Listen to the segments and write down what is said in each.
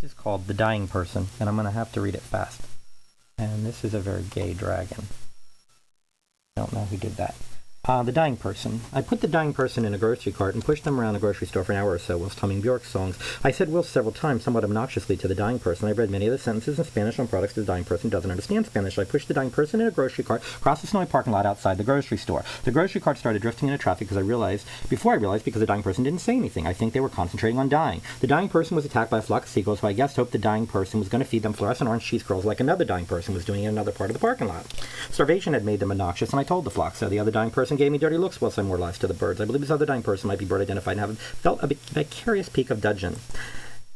This is called The Dying Person, and I'm going to have to read it fast. And this is a very gay dragon. I don't know who did that. The Dying Person. I put the dying person in a grocery cart and pushed them around the grocery store for an hour or so whilst humming Bjork's songs. I said "will" several times, somewhat obnoxiously, to the dying person. I read many of the sentences in Spanish on products the dying person doesn't understand Spanish. I pushed the dying person in a grocery cart across the snowy parking lot outside the grocery store. The grocery cart started drifting into traffic because the dying person didn't say anything. I think they were concentrating on dying. The dying person was attacked by a flock of seagulls, who I guess hoped the dying person was going to feed them fluorescent orange cheese curls like another dying person was doing in another part of the parking lot. Starvation had made them obnoxious, and I told the flock so. The other dying person gave me dirty looks whilst I moralized to the birds. I believe this other dying person might be bird identified and have felt a vicarious peak of dudgeon.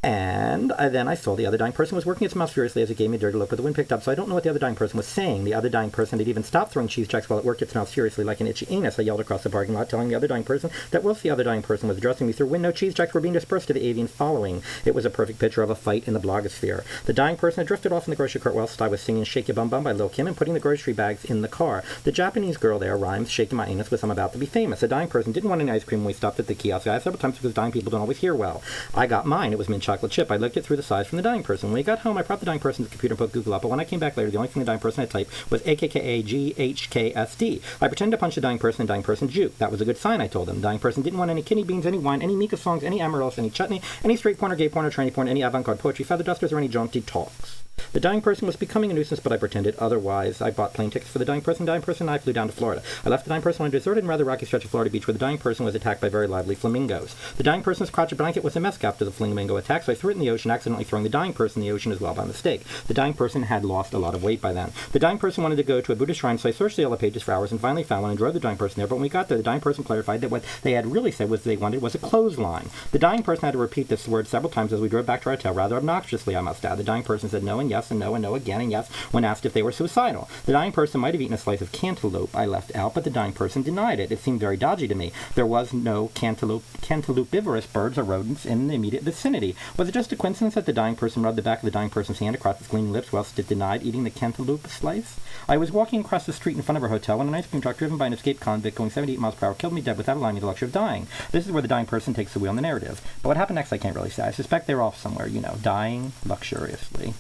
And then I saw the other dying person was working its mouth furiously as it gave me a dirty look, but the wind picked up, so I don't know what the other dying person was saying. The other dying person had even stopped throwing cheese checks while it worked its mouth furiously like an itchy anus. I yelled across the parking lot, telling the other dying person that whilst the other dying person was addressing me through wind, no cheese checks were being dispersed to the avian following. It was a perfect picture of a fight in the blogosphere. The dying person had drifted off in the grocery cart whilst I was singing Shake Ya Bum Bum by Lil Kim and putting the grocery bags in the car. The Japanese girl there rhymes shaking my anus with I'm about to be famous. The dying person didn't want any ice cream when we stopped at the kiosk. I asked several times because dying people don't always hear well. I got mine. It was mint chocolate chip. I looked it through the size from the dying person. When we got home, I brought the dying person to the computer and put Google up, but when I came back later, the only thing the dying person had typed was AKKAGHKSD. I pretended to punch the dying person and dying person juke. That was a good sign, I told them. The dying person didn't want any kidney beans, any wine, any Mika songs, any Amaryllis, any chutney, any straight porn or gay porn or tranny porn, any avant-garde poetry, feather dusters, or any jaunty talks. The dying person was becoming a nuisance, but I pretended otherwise. I bought plane tickets for the dying person, and I flew down to Florida. I left the dying person on a deserted and rather rocky stretch of Florida beach where the dying person was attacked by very lively flamingos. The dying person's crotchet blanket was a mess after the flamingo attack, so I threw it in the ocean, accidentally throwing the dying person in the ocean as well by mistake. The dying person had lost a lot of weight by then. The dying person wanted to go to a Buddhist shrine, so I searched the yellow pages for hours and finally found one and drove the dying person there, but when we got there, the dying person clarified that what they had really said was they wanted was a clothesline. The dying person had to repeat this word several times as we drove back to our hotel, rather obnoxiously, I must add. The dying person said no and yes and no and no again and yes when asked if they were suicidal. The dying person might have eaten a slice of canteloupe I left out, but the dying person denied it. It seemed very dodgy to me. There was no canteloupivorous birds or rodents in the immediate vicinity. Was it just a coincidence that the dying person rubbed the back of the dying person's hand across its gleaming lips whilst it denied eating the canteloupe slice? I was walking across the street in front of our hotel when an ice cream truck driven by an escaped convict going 78 miles per hour killed me dead without allowing me the luxury of dying. This is where the dying person takes the wheel in the narrative. But what happened next I can't really say. I suspect they're off somewhere, dying luxuriously.